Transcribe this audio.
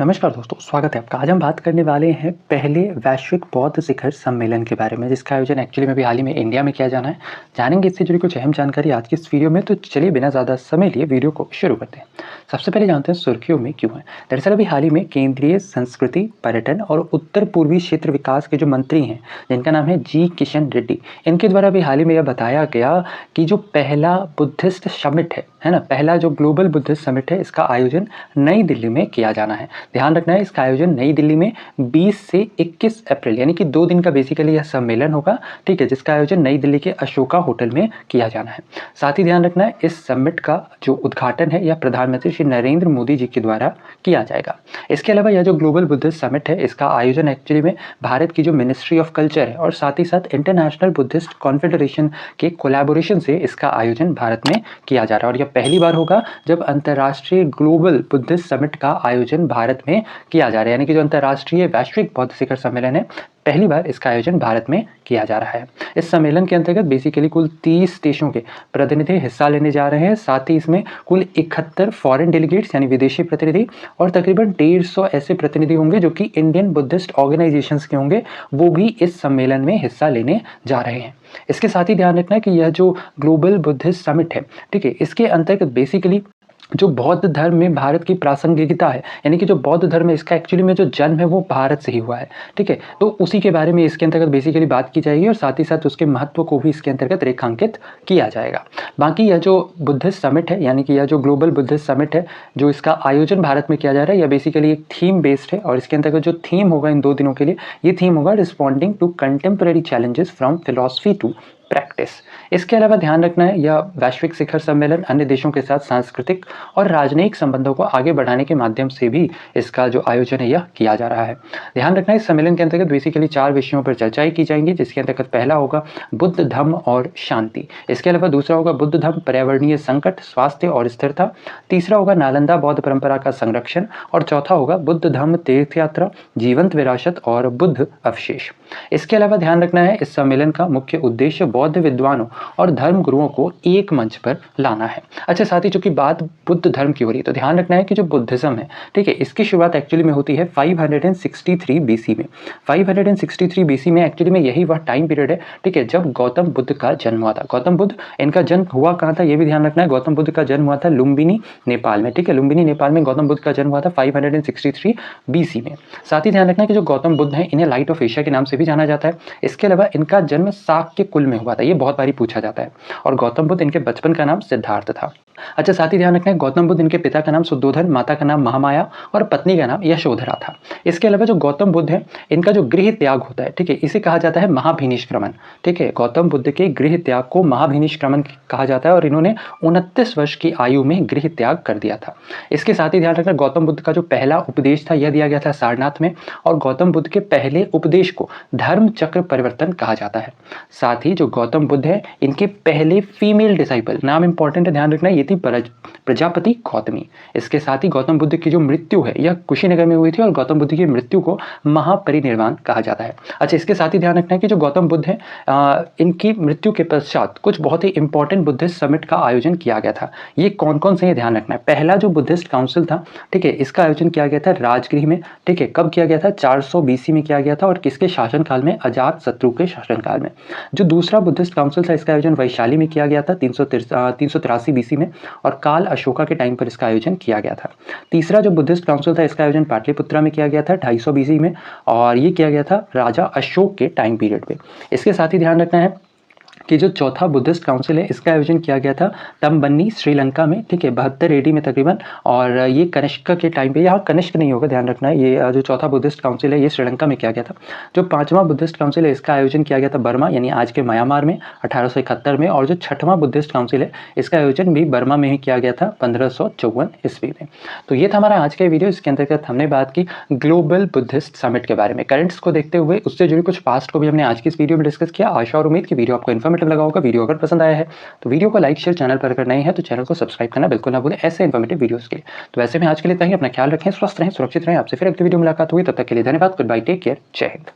नमस्कार दोस्तों, स्वागत है आपका। आज हम बात करने वाले हैं पहले वैश्विक बौद्ध शिखर सम्मेलन के बारे में, जिसका आयोजन एक्चुअली में भी हाल ही में इंडिया में किया जाना है। जानेंगे इससे जुड़ी कुछ अहम जानकारी आज की इस वीडियो में। तो चलिए बिना ज़्यादा समय लिए वीडियो को शुरू करते हैं। सबसे पहले जानते हैं सुर्खियों में क्यों है। दरअसल अभी हाल ही में केंद्रीय संस्कृति, पर्यटन और उत्तर पूर्वी क्षेत्र विकास के जो मंत्री हैं, जिनका नाम है जी किशन रेड्डी, इनके द्वारा भी हाल ही में यह बताया गया कि जो पहला बुद्धिस्ट समिट है ना, पहला जो ग्लोबल बुद्धिस्ट समिट है, इसका आयोजन नई दिल्ली में किया जाना है। ध्यान रखना है, इसका आयोजन नई दिल्ली में 20 से 21 अप्रैल यानी कि 2 दिन का बेसिकली यह सम्मेलन होगा, ठीक है, जिसका आयोजन नई दिल्ली के अशोका होटल में किया जाना है। साथ ही ध्यान रखना है, इस समिट का जो उद्घाटन है यह प्रधानमंत्री श्री नरेंद्र मोदी जी के द्वारा किया जाएगा। इसके अलावा यह जो ग्लोबल बुद्धिस्ट समिट है, इसका आयोजन एक्चुअली में भारत की जो मिनिस्ट्री ऑफ कल्चर है और साथ ही साथ इंटरनेशनल बुद्धिस्ट कॉन्फेडरेशन के कोलैबोरेशन से इसका आयोजन भारत में किया जा रहा है। और यह पहली बार होगा जब अंतर्राष्ट्रीय ग्लोबल बुद्धिस्ट समिट का आयोजन भारत में किया जा रहा है, यानी कि जो अंतर्राष्ट्रीय वैश्विक बौद्ध शिखर सम्मेलन है, पहली बार इसका आयोजन भारत में किया जा रहा है। इस सम्मेलन के अंतर्गत बेसिकली कुल 30 देशों के प्रतिनिधि हिस्सा लेने जा रहे हैं। साथ ही इसमें कुल 71 फॉरेन डेलीगेट्स यानी विदेशी प्रतिनिधि और तकरीबन 150 ऐसे प्रतिनिधि होंगे जो कि इंडियन बुद्धिस्ट ऑर्गेनाइजेशंस के होंगे, वो भी इस सम्मेलन में हिस्सा लेने जा रहे हैं। इसके साथ ही ध्यान रखना है कि यह जो ग्लोबल बुद्धिस्ट समिट है, ठीक है, इसके अंतर्गत बेसिकली जो बौद्ध धर्म में भारत की प्रासंगिकता है, यानी कि जो बौद्ध धर्म है, इसका एक्चुअली में जो जन्म है वो भारत से ही हुआ है, ठीक है, तो उसी के बारे में इसके अंतर्गत बेसिकली बात की जाएगी और साथ ही साथ उसके महत्व को भी इसके अंतर्गत रेखांकित किया जाएगा। बाकी यह जो बुद्धिस्ट समिट है, यानी कि यह जो ग्लोबल बुद्धिस्ट समिट है, जो इसका आयोजन भारत में किया जा रहा है, यह बेसिकली एक थीम बेस्ड है और इसके अंतर्गत जो थीम होगा इन 2 दिनों के लिए, ये थीम होगा responding to contemporary challenges from philosophy to practice. इसके अलावा ध्यान रखना है, यह वैश्विक शिखर सम्मेलन अन्य देशों के साथ सांस्कृतिक और राजनयिक संबंधों को आगे बढ़ाने के माध्यम से भी इसका जो आयोजन है यह किया जा रहा है। ध्यान रखना है, इस सम्मेलन के अंतर्गत बेसिकली 4 विषयों पर चर्चाएं की जाएंगी, जिसके अंतर्गत पहला होगा बुद्ध धम्म और शांति। इसके अलावा दूसरा होगा बुद्ध धम्म, पर्यावरणीय संकट, स्वास्थ्य और स्थिरता। तीसरा होगा नालंदा बौद्ध परंपरा का संरक्षण और चौथा होगा बुद्ध धम्म तीर्थ यात्रा, जीवंत विरासत और बुद्ध अवशेष। इसके अलावा ध्यान रखना है, इस सम्मेलन का मुख्य उद्देश्य बौद्ध विद्वानों और धर्म गुरुओं को एक मंच पर लाना है। अच्छा, साथ ही चूंकि बात बुद्ध धर्म की हो रही है, तो ध्यान रखना है कि जो बुद्धिज्म है, ठीक है, इसकी शुरुआत एक्चुअली में होती है 563 बीसी में। 563 बीसी में एक्चुअली में यही वह टाइम पीरियड है, ठीक है, जब गौतम बुद्ध का जन्म हुआ था। गौतम बुद्ध, इनका जन्म हुआ कहाँ था, यह भी ध्यान रखना है। गौतम बुद्ध का जन्म हुआ था लुम्बिनी नेपाल में, ठीक है, लुम्बिनी नेपाल में गौतम बुद्ध का जन्म हुआ था 563 बीसी में। साथ ही ध्यान रखना है कि जो गौतम बुद्ध है, इन्हें लाइट ऑफ एशिया के नाम से भी जाना जाता है। इसके अलावा इनका जन्म शाक्य कुल में हुआ था, ये बहुत बारी पूछा जाता है। और गौतम बुद्ध, इनके बचपन का नाम सिद्धार्थ था। अच्छा, साथ ही ध्यान रखना है, गौतम बुद्ध, इनके पिता का नाम शुद्धोधन, माता का नाम महामाया और पत्नी का नाम यशोधरा था। इसके अलावा जो गौतम बुद्ध है, इनका जो गृह त्याग होता है, ठीक है, इसे कहा जाता है महाभिनिष्क्रमण, ठीक है, गौतम बुद्ध के गृह त्याग को महाभिनिष्क्रमण कहा जाता है और इन्होंने 29 वर्ष की आयु में गृह त्याग कर दिया था। इसके साथ ही ध्यान रखना, गौतम बुद्ध का जो पहला उपदेश था यह दिया गया था सारनाथ में और गौतम बुद्ध के पहले उपदेश को धर्म चक्र परिवर्तन कहा जाता है। साथ ही जो गौतम बुद्ध है, इनके पहले फीमेल डिसाइपल, नाम इंपॉर्टेंट है, ध्यान रखना, ये थी प्रजापति गौतमी। इसके साथ ही गौतम बुद्ध की जो मृत्यु है यह कुशीनगर में हुई थी और गौतम बुद्ध की मृत्यु को महापरिनिर्वाण कहा जाता है। अच्छा, इसके साथ ही ध्यान रखना है कि जो गौतम बुद्ध है, इनकी मृत्यु के पश्चात कुछ बहुत ही इंपॉर्टेंट बुद्धिस्ट समिट का आयोजन किया गया था। ये कौन कौन से, ध्यान रखना है। पहला जो बुद्धिस्ट काउंसिल था, ठीक है, इसका आयोजन किया गया था राजगृह में, ठीक है, कब किया गया था, 400 बीसी में किया गया था और किसके शासनकाल में, अजात शत्रु के शासनकाल में। जो दूसरा बुद्धिस्ट काउंसिल था, इसका आयोजन वैशाली में किया गया था 383 बीसी में और काल अशोका के टाइम पर इसका आयोजन किया गया था। तीसरा जो बुद्धिस्ट काउंसिल था, इसका आयोजन पाटलिपुत्रा में किया गया था 250 बीसी में और ये किया गया था राजा अशोक के टाइम पीरियड पे। इसके साथ ही ध्यान रखना है कि जो चौथा बुद्धिस्ट काउंसिल है, इसका आयोजन किया गया था तमबन्नी श्रीलंका में, ठीक है, 72 एडी में तकरीबन, और ये कनिष्क के टाइम पे, यहाँ कनिष्क नहीं होगा, ध्यान रखना है, ये जो चौथा बुद्धिस्ट काउंसिल है ये श्रीलंका में किया गया था। जो 5वां बुद्धिस्ट काउंसिल है, इसका आयोजन किया गया था बर्मा यानी आज के म्यांमार में 1871 में और जो 6वां बुद्धिस्ट काउंसिल है, इसका आयोजन भी बर्मा में ही किया गया था 1554 ईस्वी में। तो ये था हमारा आज का वीडियो। इसके अंतर्गत हमने बात की ग्लोबल बुद्धिस्ट समिट के बारे में, करंट्स को देखते हुए उससे जुड़ी कुछ पास्ट को भी हमने आज की इस वीडियो में डिस्कस किया। आशा और उम्मीद की वीडियो आपको इन्फॉर्मेटिव लगा होगा। वीडियो अगर पसंद आया है तो वीडियो को लाइक शेयर, चैनल पर अगर नए हैं तो चैनल को सब्सक्राइब करना बिल्कुल ना भूलें ऐसे इन्फॉर्मेटिव वीडियोस के लिए। तो वैसे में आज के लिए इतना ही। अपना ख्याल रखें, स्वस्थ रहें, सुरक्षित रहें। आपसे फिर अगली वीडियो में मुलाकात होगी, तब तक के लिए धन्यवाद। गुड बाय, टेक केयर, जय हिंद।